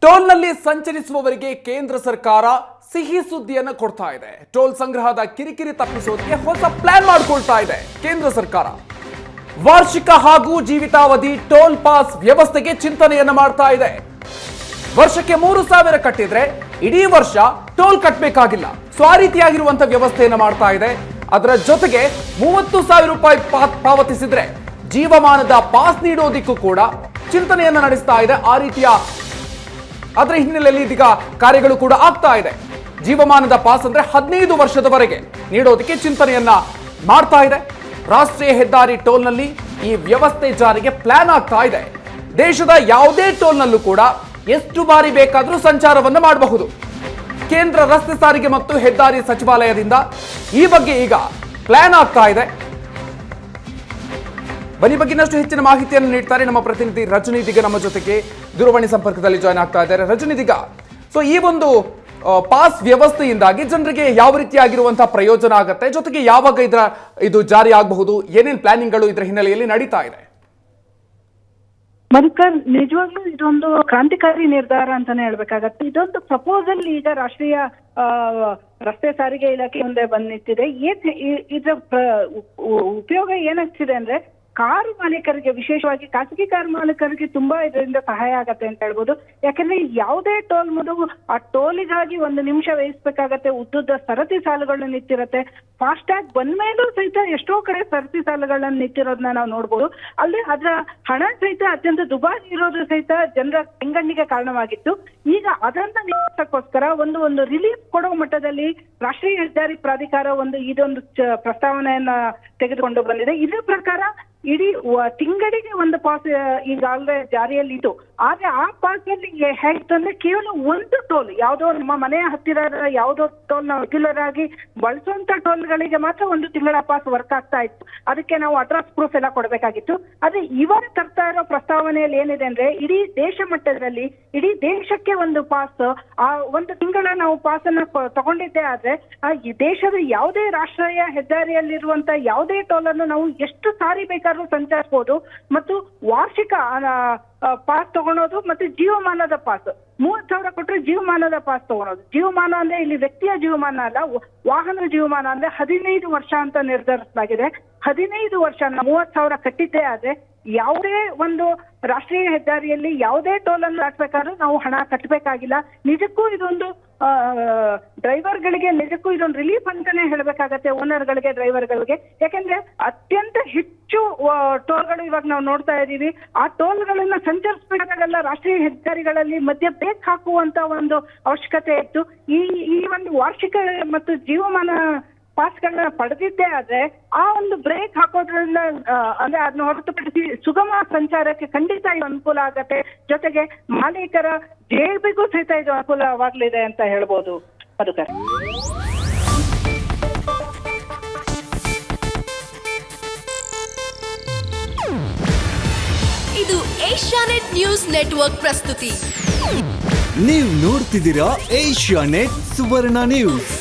ಟೋಲ್ನಲ್ಲಿ ಸಂಚರಿಸುವವರಿಗೆ ಕೇಂದ್ರ ಸರ್ಕಾರ ಸಿಹಿ ಸುದ್ದಿಯನ್ನು ಕೊಡ್ತಾ ಇದೆ. ಟೋಲ್ ಸಂಗ್ರಹದ ಕಿರಿಕಿರಿ ತಪ್ಪಿಸೋದಕ್ಕೆ ಹೊಸ ಪ್ಲಾನ್ ಮಾಡಿಕೊಳ್ತಾ ಇದೆ ಕೇಂದ್ರ ಸರ್ಕಾರ. ವಾರ್ಷಿಕ ಹಾಗೂ ಜೀವಿತಾವಧಿ ಟೋಲ್ ಪಾಸ್ ವ್ಯವಸ್ಥೆಗೆ ಚಿಂತನೆಯನ್ನು ಮಾಡ್ತಾ ಇದೆ. ವರ್ಷಕ್ಕೆ 3,000 ಕಟ್ಟಿದ್ರೆ ಇಡೀ ವರ್ಷ ಟೋಲ್ ಕಟ್ಟಬೇಕಾಗಿಲ್ಲ. ಸೊ ಆ ರೀತಿಯಾಗಿರುವಂತಹ ವ್ಯವಸ್ಥೆಯನ್ನು ಮಾಡ್ತಾ ಇದೆ. ಅದರ ಜೊತೆಗೆ 30,000 ರೂಪಾಯಿ ಪಾವತಿಸಿದ್ರೆ ಜೀವಮಾನದ ಪಾಸ್ ನೀಡೋದಿಕ್ಕೂ ಕೂಡ ಚಿಂತನೆಯನ್ನು ನಡೆಸ್ತಾ ಇದೆ. ಆ ರೀತಿಯ ಅದರ ಹಿನ್ನೆಲೆಯಲ್ಲಿ ಇದೀಗ ಕಾರ್ಯಗಳು ಕೂಡ ಆಗ್ತಾ ಇದೆ. ಜೀವಮಾನದ ಪಾಸ್ ಅಂದ್ರೆ 15 ವರ್ಷದವರೆಗೆ ನೀಡೋದಕ್ಕೆ ಚಿಂತನೆಯನ್ನ ಮಾಡ್ತಾ ಇದೆ. ರಾಷ್ಟ್ರೀಯ ಹೆದ್ದಾರಿ ಟೋಲ್ನಲ್ಲಿ ಈ ವ್ಯವಸ್ಥೆ ಜಾರಿಗೆ ಪ್ಲಾನ್ ಆಗ್ತಾ ಇದೆ. ದೇಶದ ಯಾವುದೇ ಟೋಲ್ನಲ್ಲೂ ಕೂಡ ಎಷ್ಟು ಬಾರಿ ಬೇಕಾದರೂ ಸಂಚಾರವನ್ನು ಮಾಡಬಹುದು. ಕೇಂದ್ರ ರಸ್ತೆ ಸಾರಿಗೆ ಮತ್ತು ಹೆದ್ದಾರಿ ಸಚಿವಾಲಯದಿಂದ ಈ ಬಗ್ಗೆ ಈಗ ಪ್ಲಾನ್ ಆಗ್ತಾ ಇದೆ. ಬನ್ನಿ ಬಗ್ಗಿನಷ್ಟು ಹೆಚ್ಚಿನ ಮಾಹಿತಿಯನ್ನು ನೀಡ್ತಾರೆ ನಮ್ಮ ಪ್ರತಿನಿಧಿ ರಜನಿ ದಿಗ ನಮ್ಮ ಜೊತೆಗೆ ದೂರವಾಣಿ ಸಂಪರ್ಕದಲ್ಲಿ ಜಾಯ್ನ್ ಆಗ್ತಾ ಇದ್ದಾರೆ. ರಜನಿ ದಿಗ, ಸೊ ಈ ಒಂದು ಪಾಸ್ ವ್ಯವಸ್ಥೆಯಿಂದಾಗಿ ಜನರಿಗೆ ಯಾವ ರೀತಿಯಾಗಿರುವಂತಹ ಪ್ರಯೋಜನ ಆಗುತ್ತೆ, ಜೊತೆಗೆ ಯಾವಾಗ ಇದು ಜಾರಿ ಆಗಬಹುದು, ಏನೇನು ಪ್ಲಾನಿಂಗ್ಗಳು ಇದರ ಹಿನ್ನೆಲೆಯಲ್ಲಿ ನಡೀತಾ ಇದೆ? ಮಧುಕರ್, ನಿಜವಾಗ್ಲೂ ಇದೊಂದು ಕ್ರಾಂತಿಕಾರಿ ನಿರ್ಧಾರ ಅಂತಾನೆ ಹೇಳ್ಬೇಕಾಗತ್ತೆ. ಇದೊಂದು ಪ್ರಪೋಸಲ್ ಈಗ ರಾಷ್ಟ್ರೀಯ ರಸ್ತೆ ಸಾರಿಗೆ ಇಲಾಖೆ ಮುಂದೆ ಬಂದ್ ನಿಂತಿದೆ. ಇದರ ಉಪಯೋಗ ಏನಾಗ್ತಿದೆ ಅಂದ್ರೆ ಕಾರು ಮಾಲೀಕರಿಗೆ, ವಿಶೇಷವಾಗಿ ಖಾಸಗಿ ಕಾರು ಮಾಲೀಕರಿಗೆ ತುಂಬಾ ಇದರಿಂದ ಸಹಾಯ ಆಗತ್ತೆ ಅಂತ ಹೇಳ್ಬೋದು. ಯಾಕಂದ್ರೆ ಯಾವುದೇ ಟೋಲ್ ಮೊದಲು ಆ ಟೋಲಿಗಾಗಿ 1 ನಿಮಿಷ ವ್ಯಯಿಸ್ಬೇಕಾಗತ್ತೆ. ಉದ್ದುದ್ದ ಸರತಿ ಸಾಲುಗಳನ್ನ ನಿಂತಿರತ್ತೆ. ಫಾಸ್ಟ್ಯಾಗ್ ಬಂದ್ಮೇಲೂ ಸಹಿತ ಎಷ್ಟೋ ಕಡೆ ಸರತಿ ಸಾಲುಗಳನ್ನ ನಿಂತಿರೋದನ್ನ ನಾವು ನೋಡ್ಬೋದು. ಅಲ್ಲಿ ಅದರ ಹಣ ಸಹಿತ ಅತ್ಯಂತ ದುಬಾರಿ ಇರೋದು ಸಹಿತ ಜನರ ಕೆಂಗಣ್ಣಿಗೆ ಕಾರಣವಾಗಿತ್ತು. ಈಗ ಅದನ್ನ ನಿಲ್ಲಿಸಕ್ಕೋಸ್ಕರ ಒಂದು ರಿಲೀಫ್ ಕೊಡೋ ಮಟ್ಟದಲ್ಲಿ ರಾಷ್ಟ್ರೀಯ ಹೆದ್ದಾರಿ ಪ್ರಾಧಿಕಾರ ಇದೊಂದು ಪ್ರಸ್ತಾವನೆಯನ್ನ ತೆಗೆದುಕೊಂಡು ಬಂದಿದೆ. ಇದರ ಪ್ರಕಾರ ಇಡೀ ತಿಂಗಳಿಗೆ 1 ಪಾಸ್ ಈಗಾಗಲೇ ಜಾರಿಯಲ್ಲಿ ಇತ್ತು. ಆದ್ರೆ ಆ ಪಾಸ್ ಅಲ್ಲಿ ಹೇಗಿತ್ತಂದ್ರೆ ಕೇವಲ 1 ಟೋಲ್, ಯಾವುದೋ ನಮ್ಮ ಮನೆಯ ಹತ್ತಿರ ಯಾವುದೋ ಟೋಲ್ ನಾವು ರೆಗ್ಯುಲರ್ ಆಗಿ ಬಳಸುವಂತ ಟೋಲ್ಗಳಿಗೆ ಮಾತ್ರ 1 ತಿಂಗಳ ಪಾಸ್ ವರ್ಕ್ ಆಗ್ತಾ ಇತ್ತು. ಅದಕ್ಕೆ ನಾವು ಅಡ್ರೆಸ್ ಪ್ರೂಫ್ ಎಲ್ಲ ಕೊಡಬೇಕಾಗಿತ್ತು. ಆದ್ರೆ ಇವರು ತರ್ತಾ ಇರೋ ಪ್ರಸ್ತಾವನೆಯಲ್ಲಿ ಏನಿದೆ ಅಂದ್ರೆ ಇಡೀ ದೇಶ ಮಟ್ಟದಲ್ಲಿ ಇಡೀ ದೇಶಕ್ಕೆ 1 ಪಾಸ್, ಆ 1 ತಿಂಗಳ ನಾವು ಪಾಸ್ ಅನ್ನ ತಗೊಂಡಿದ್ದೆ ಆದ್ರೆ ಈ ದೇಶದ ಯಾವುದೇ ರಾಷ್ಟ್ರೀಯ ಹೆದ್ದಾರಿಯಲ್ಲಿರುವಂತ ಯಾವುದೇ ಟೋಲ್ ಅನ್ನು ನಾವು ಎಷ್ಟು ಸಾರಿ ಬೇಕಾದ್ರೂ ಸಂಚರಿಸಬಹುದು. ಮತ್ತು ವಾರ್ಷಿಕ ಪಾಸ್ ತಗೊಳೋದು ಮತ್ತೆ ಜೀವಮಾನದ ಪಾಸ್ 30,000 ಕೊಟ್ಟರೆ ಜೀವಮಾನದ ಪಾಸ್ ತಗೊಳೋದು. ಜೀವಮಾನ ಅಂದ್ರೆ ಇಲ್ಲಿ ವ್ಯಕ್ತಿಯ ಜೀವಮಾನ ಅಲ್ಲ, ವಾಹನ ಜೀವಮಾನ ಅಂದ್ರೆ 15 ವರ್ಷ ಅಂತ ನಿರ್ಧರಿಸಲಾಗಿದೆ. 15 ವರ್ಷ 30,000 ಕಟ್ಟಿದ್ದೇ ಆದ್ರೆ ಯಾವುದೇ ಒಂದು ರಾಷ್ಟ್ರೀಯ ಹೆದ್ದಾರಿಯಲ್ಲಿ ಯಾವುದೇ ಟೋಲ್ ಅನ್ನು ಹಾಕ್ಬೇಕಾದ್ರೂ ನಾವು ಹಣ ಕಟ್ಟಬೇಕಾಗಿಲ್ಲ. ನಿಜಕ್ಕೂ ಇದೊಂದು ಡ್ರೈವರ್ಗಳಿಗೆ ನಿಜಕ್ಕೂ ಇದೊಂದು ರಿಲೀಫ್ ಅಂತಾನೆ ಹೇಳ್ಬೇಕಾಗತ್ತೆ, ಓನರ್ಗಳಿಗೆ, ಡ್ರೈವರ್ಗಳಿಗೆ. ಯಾಕಂದ್ರೆ ಅತ್ಯಂತ ಹೆಚ್ಚು ಟೋಲ್ಗಳು ಇವಾಗ ನಾವು ನೋಡ್ತಾ ಇದ್ದೀವಿ. ಆ ಟೋಲ್ಗಳನ್ನ ಸಂಚರಿಸಬೇಕಾಗಲ್ಲ. ರಾಷ್ಟ್ರೀಯ ಹೆದ್ದಾರಿಗಳಲ್ಲಿ ಮಧ್ಯೆ ಬ್ರೇಕ್ ಹಾಕುವಂತ ಒಂದು ಅವಶ್ಯಕತೆ ಇತ್ತು. ಈ ಒಂದು ವಾರ್ಷಿಕ ಮತ್ತು ಜೀವಮಾನ ಪಾಸ್ಗಳನ್ನ ಪಡೆದಿದ್ದೇ ಆದ್ರೆ ಆ ಒಂದು ಬ್ರೇಕ್ ಹಾಕೋದ್ರಿಂದ ಅಂದ್ರೆ ಅದನ್ನ ಹೊರತುಪಡಿಸಿ ಸುಗಮ ಸಂಚಾರಕ್ಕೆ ಖಂಡಿತ ಇದು ಅನುಕೂಲ ಆಗತ್ತೆ. ಜೊತೆಗೆ ಮಾಲೀಕರ ಜೇಬಿಗೂ ಸಹಿತ ಇದು ಅನುಕೂಲವಾಗಲಿದೆ ಅಂತ ಹೇಳ್ಬೋದು. ಮಧುಕರ್, ಇದು ಏಷ್ಯಾನೆಟ್ ನ್ಯೂಸ್ ನೆಟ್ವರ್ಕ್ ಪ್ರಸ್ತುತಿ. ನೀವು ನೋಡ್ತಿದ್ದೀರಾ ಏಷ್ಯಾನೆಟ್ ಸುವರ್ಣ ನ್ಯೂಸ್.